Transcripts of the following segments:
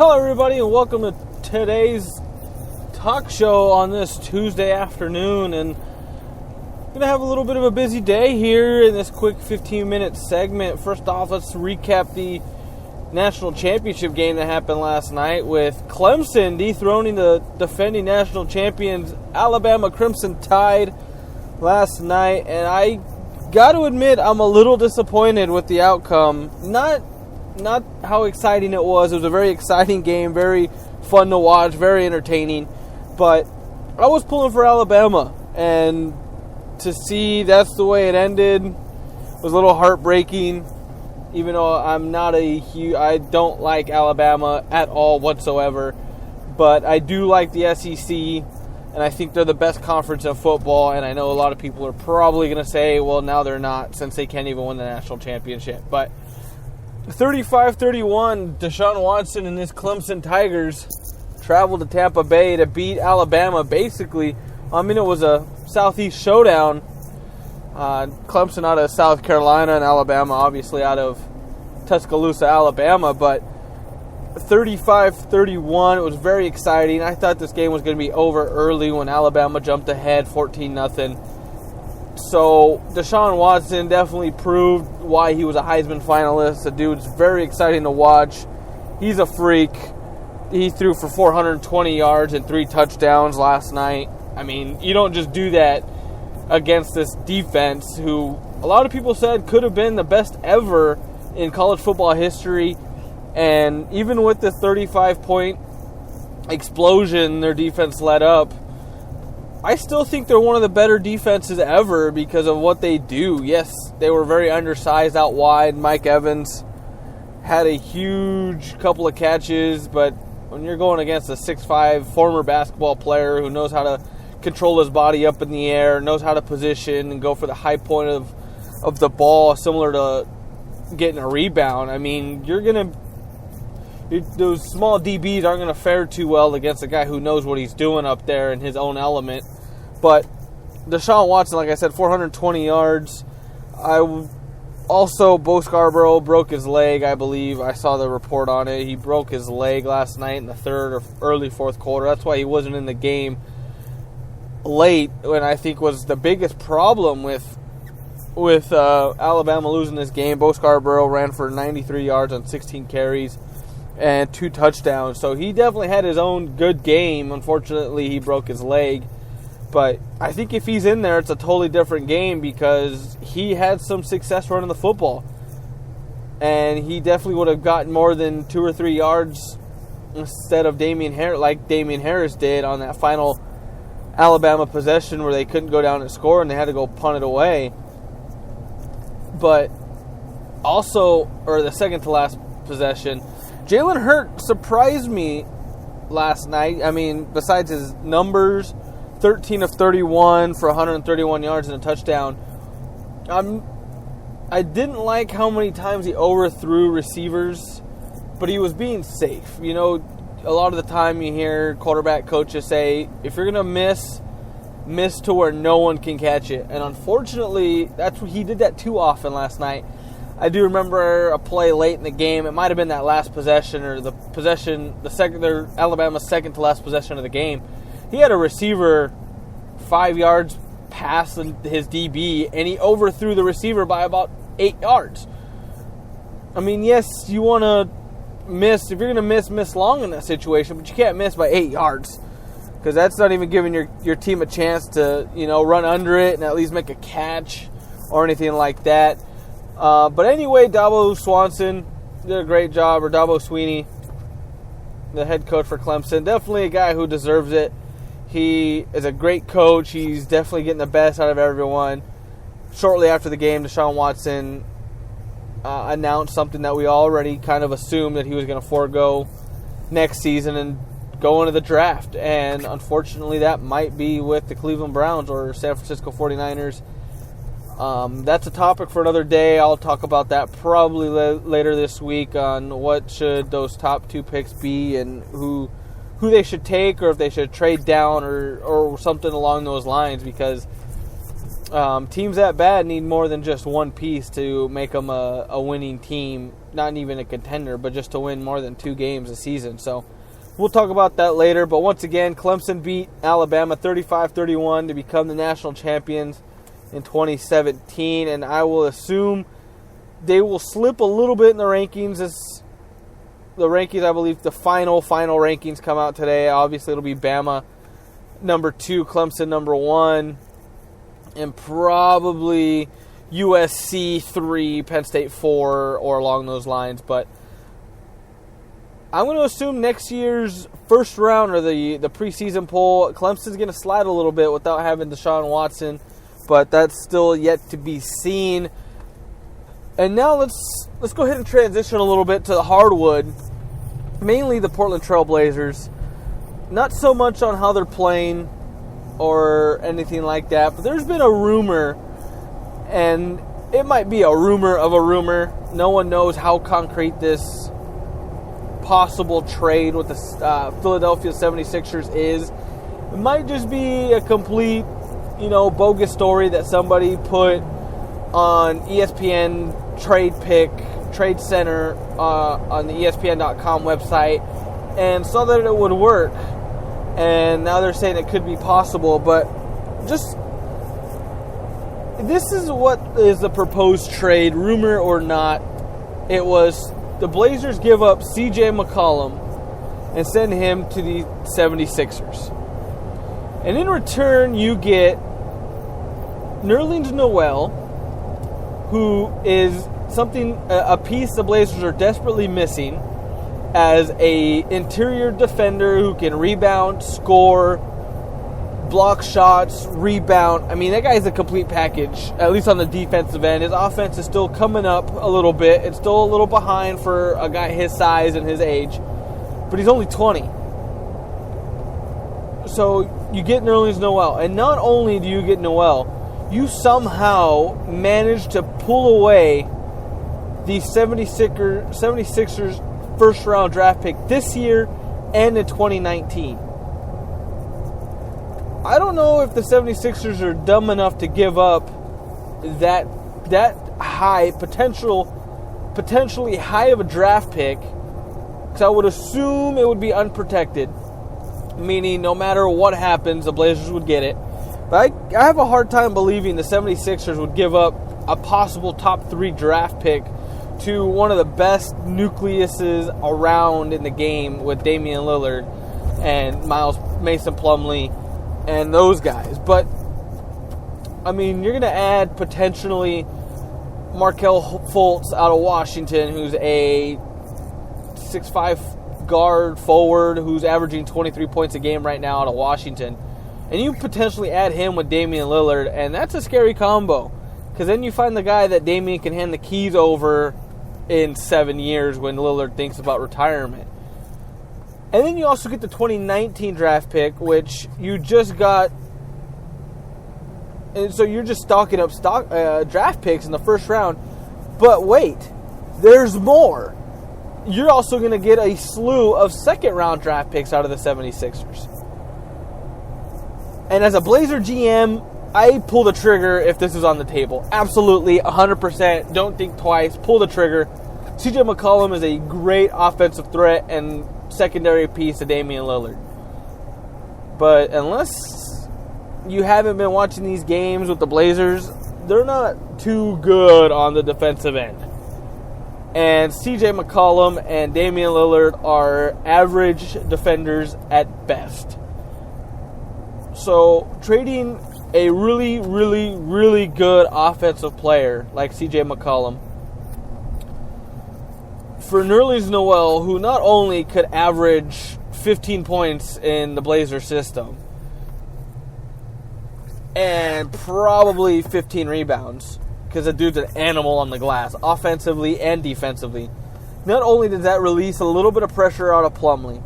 Hello everybody and welcome to today's talk show on this Tuesday afternoon, and I'm going to have a little bit of a busy day here in this quick 15-minute segment. First off, let's recap the national championship game that happened last night with Clemson dethroning the defending national champions Alabama Crimson Tide last night, and I got to admit I'm a little disappointed with the outcome. Not how exciting it was. It was a very exciting game, very fun to watch, very entertaining. But I was pulling for Alabama, and to see that's the way it ended was a little heartbreaking. Even though I don't like Alabama at all whatsoever, but I do like the SEC, and I think they're the best conference in football. And I know a lot of people are probably going to say, well, now they're not, since they can't even win the national championship. But 35-31, Deshaun Watson and his Clemson Tigers traveled to Tampa Bay to beat Alabama. Basically, it was a Southeast showdown. Clemson out of South Carolina and Alabama obviously out of Tuscaloosa, Alabama. But 35-31, it was very exciting. I thought this game was going to be over early when Alabama jumped ahead 14-0. So Deshaun Watson definitely proved why he was a Heisman finalist. The dude's very exciting to watch. He's a freak. He threw for 420 yards and 3 touchdowns last night. I mean, you don't just do that against this defense, who a lot of people said could have been the best ever in college football history. And even with the 35-point explosion their defense led up, I still think they're one of the better defenses ever because of what they do. Yes, they were very undersized out wide. Mike Evans had a huge couple of catches, but when you're going against a 6'5" former basketball player who knows how to control his body up in the air, knows how to position and go for the high point of the ball, similar to getting a rebound, I mean, those small DBs aren't going to fare too well against a guy who knows what he's doing up there in his own element. But Deshaun Watson, like I said, 420 yards. Bo Scarborough broke his leg, I believe. I saw the report on it. He broke his leg last night in the third or early fourth quarter. That's why he wasn't in the game late, and I think was the biggest problem with Alabama losing this game. Bo Scarborough ran for 93 yards on 16 carries and 2 touchdowns. So he definitely had his own good game. Unfortunately, he broke his leg. But I think if he's in there, it's a totally different game because he had some success running the football. And he definitely would have gotten more than 2 or 3 yards instead of Damian Harris did on that final Alabama possession where they couldn't go down and score and they had to go punt it away. But also, or the second to last possession, Jalen Hurts surprised me last night. I mean, besides his numbers, 13 of 31 for 131 yards and a touchdown. I didn't like how many times he overthrew receivers, but he was being safe. You know, a lot of the time you hear quarterback coaches say, if you're going to miss to where no one can catch it. And unfortunately, he did that too often last night. I do remember a play late in the game. It might have been that last possession or Alabama's second to last possession of the game. He had a receiver 5 yards past his DB, and he overthrew the receiver by about 8 yards. I mean, yes, you want to miss. If you're going to miss long in that situation, but you can't miss by 8 yards because that's not even giving your team a chance to, run under it and at least make a catch or anything like that. But anyway, Dabo Swanson did a great job, or Dabo Sweeney, the head coach for Clemson. Definitely a guy who deserves it. He is a great coach. He's definitely getting the best out of everyone. Shortly after the game, Deshaun Watson announced something that we already kind of assumed that he was going to forego next season and go into the draft. And unfortunately, that might be with the Cleveland Browns or San Francisco 49ers. That's a topic for another day. I'll talk about that probably later this week on what should those top 2 picks be and who they should take, or if they should trade down or something along those lines, because Teams that bad need more than just one piece to make them a winning team, not even a contender, but just to win more than 2 games a season. So we'll talk about that later. But once again, Clemson beat Alabama 35-31 to become the national champions in 2017. And I will assume they will slip a little bit in the rankings as the rankings, I believe, the final rankings come out today. Obviously, it'll be Bama number 2, Clemson number 1. And probably USC 3, Penn State 4, or along those lines. But I'm going to assume next year's first round or the preseason poll, Clemson's going to slide a little bit without having Deshaun Watson. But that's still yet to be seen. And now let's go ahead and transition a little bit to the hardwood. Mainly the Portland Trail Blazers. Not so much on how they're playing or anything like that, but there's been a rumor, and it might be a rumor of a rumor. No one knows how concrete this possible trade with the Philadelphia 76ers is. It might just be a complete, bogus story that somebody put on ESPN Trade Center on the ESPN.com website and saw that it would work. And now they're saying it could be possible, but this is what is the proposed trade, rumor or not. It was the Blazers give up CJ McCollum and send him to the 76ers. And in return, you get Nerlens Noel, who is a piece the Blazers are desperately missing, as a interior defender who can rebound, score, block shots, rebound. I mean, that guy's a complete package, at least on the defensive end. His offense is still coming up a little bit. It's still a little behind for a guy his size and his age, but he's only 20. So you get Nerlens Noel, and not only do you get Noel, you somehow manage to pull away the 76ers first-round draft pick this year and in 2019. I don't know if the 76ers are dumb enough to give up that high, potentially high of a draft pick, because I would assume it would be unprotected, meaning no matter what happens, the Blazers would get it. But I have a hard time believing the 76ers would give up a possible top 3 draft pick to one of the best nucleuses around in the game with Damian Lillard and Mason Plumlee and those guys. But, I mean, you're going to add potentially Markelle Fultz out of Washington, who's a 6'5" guard forward who's averaging 23 points a game right now out of Washington. And you potentially add him with Damian Lillard, and that's a scary combo. Because then you find the guy that Damian can hand the keys over in 7 years when Lillard thinks about retirement. And then you also get the 2019 draft pick, which you just got. And so you're just stocking up draft picks in the first round. But wait, there's more. You're also going to get a slew of second-round draft picks out of the 76ers. And as a Blazer GM, I pull the trigger if this is on the table. Absolutely, 100%. Don't think twice. Pull the trigger. CJ McCollum is a great offensive threat and secondary piece of Damian Lillard. But unless you haven't been watching these games with the Blazers, they're not too good on the defensive end. And CJ McCollum and Damian Lillard are average defenders at best. So trading a really, really, really good offensive player like CJ McCollum for Nerlens Noel, who not only could average 15 points in the Blazer system and probably 15 rebounds, because the dude's an animal on the glass, offensively and defensively. Not only does that release a little bit of pressure out of Plumlee,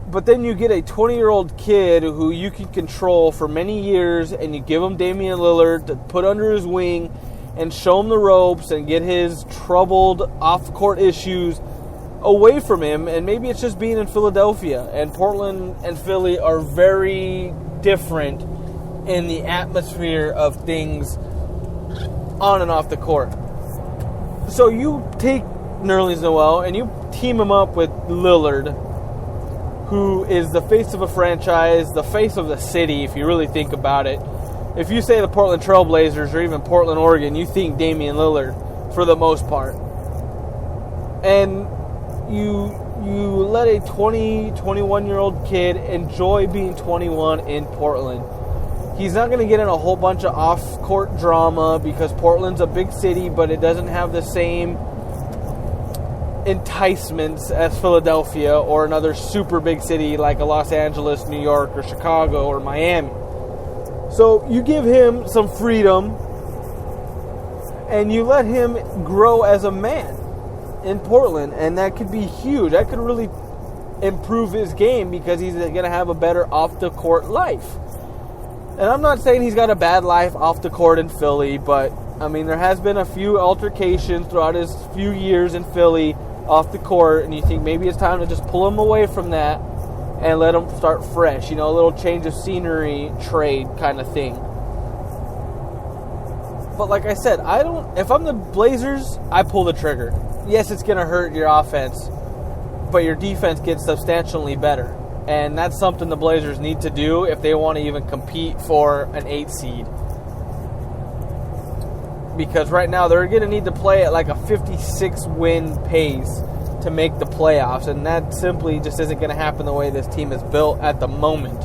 but then you get a 20-year-old kid who you can control for many years, and you give him Damian Lillard to put under his wing and show him the ropes and get his troubled off-court issues away from him. And maybe it's just being in Philadelphia. And Portland and Philly are very different in the atmosphere of things on and off the court. So you take Nerlens Noel and you team him up with Lillard, who is the face of a franchise, the face of the city, if you really think about it. If you say the Portland Trail Blazers or even Portland, Oregon, you think Damian Lillard for the most part. And you let a 20, 21-year-old kid enjoy being 21 in Portland. He's not going to get in a whole bunch of off-court drama because Portland's a big city, but it doesn't have the same enticements as Philadelphia or another super big city like a Los Angeles, New York, or Chicago, or Miami. So you give him some freedom and you let him grow as a man in Portland, and that could be huge. That could really improve his game because he's going to have a better off-the-court life. And I'm not saying he's got a bad life off the court in Philly, but, I mean, there has been a few altercations throughout his few years in Philly off the court, and you think maybe it's time to just pull him away from that and let him start fresh. You know, a little change of scenery, trade kind of thing. But like I said, if I'm the Blazers, I pull the trigger. Yes, it's going to hurt your offense, but your defense gets substantially better. And that's something the Blazers need to do if they want to even compete for an 8 seed. Because right now they're going to need to play at like a 56-win pace to make the playoffs. And that simply just isn't going to happen the way this team is built at the moment.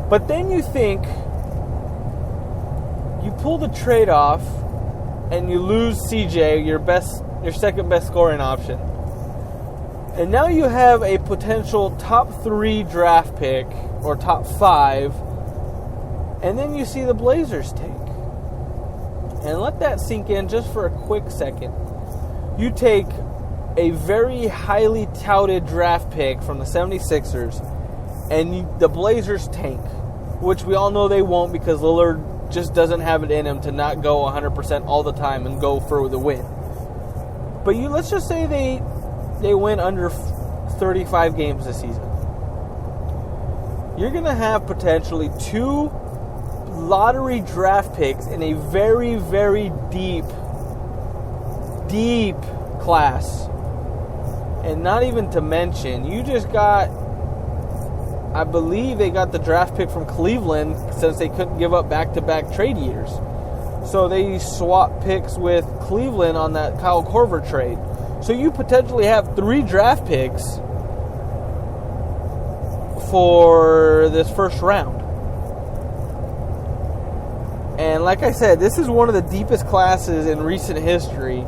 But then you think, you pull the trade off and you lose CJ, your second best scoring option. And now you have a potential top 3 draft pick, or top 5, and then you see the Blazers take. And let that sink in just for a quick second. You take a very highly touted draft pick from the 76ers, and the Blazers tank, which we all know they won't because Lillard just doesn't have it in him to not go 100% all the time and go for the win. But let's just say they win under 35 games this season. You're going to have potentially 2 lottery draft picks in a very, very deep class. And not even to mention, you just got, I believe they got the draft pick from Cleveland since they couldn't give up back-to-back trade years. So they swapped picks with Cleveland on that Kyle Korver trade. So you potentially have 3 draft picks for this first round. And like I said, this is one of the deepest classes in recent history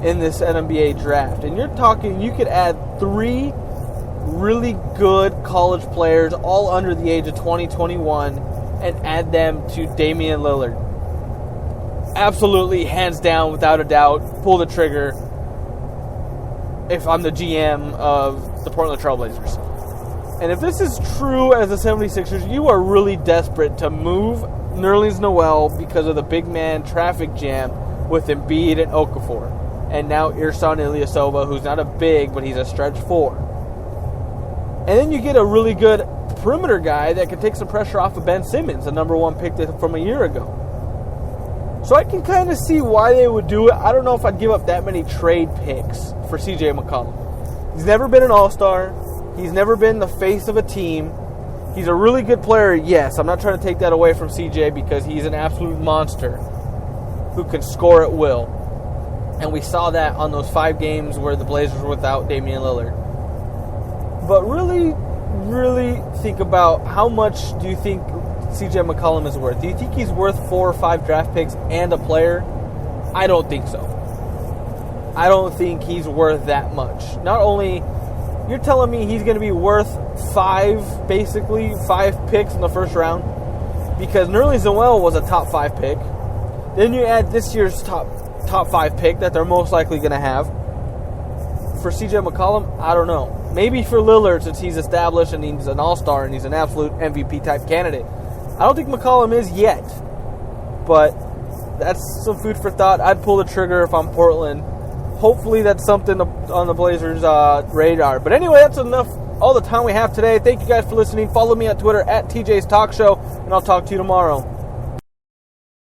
in this NBA draft. And you're talking, you could add 3 really good college players, all under the age of 20, 21, and add them to Damian Lillard. Absolutely, hands down, without a doubt, pull the trigger if I'm the GM of the Portland Trail Blazers. And if this is true as the 76ers, you are really desperate to move Nerlens Noel because of the big man traffic jam with Embiid and Okafor. And now Ersan Ilyasova, who's not a big, but he's a stretch 4. And then you get a really good perimeter guy that can take some pressure off of Ben Simmons, the number 1 pick from a year ago. So I can kind of see why they would do it. I don't know if I'd give up that many trade picks for CJ McCollum. He's never been an all-star. He's never been the face of a team. He's a really good player, yes. I'm not trying to take that away from CJ because he's an absolute monster who can score at will. And we saw that on those 5 games where the Blazers were without Damian Lillard. But really, really think about how much do you think CJ McCollum is worth? Do you think he's worth 4 or 5 draft picks and a player? I don't think so. I don't think he's worth that much. Not only, you're telling me he's going to be worth 5 picks in the first round? Because Nerlens Noel was a top 5 pick. Then you add this year's top 5 pick that they're most likely going to have. For CJ McCollum, I don't know. Maybe for Lillard, since he's established and he's an all-star and he's an absolute MVP type candidate. I don't think McCollum is yet, but that's some food for thought. I'd pull the trigger if I'm Portland. Hopefully that's something on the Blazers' radar. But anyway, that's enough all the time we have today. Thank you guys for listening. Follow me on Twitter at TJ's Talk Show. and I'll talk to you tomorrow.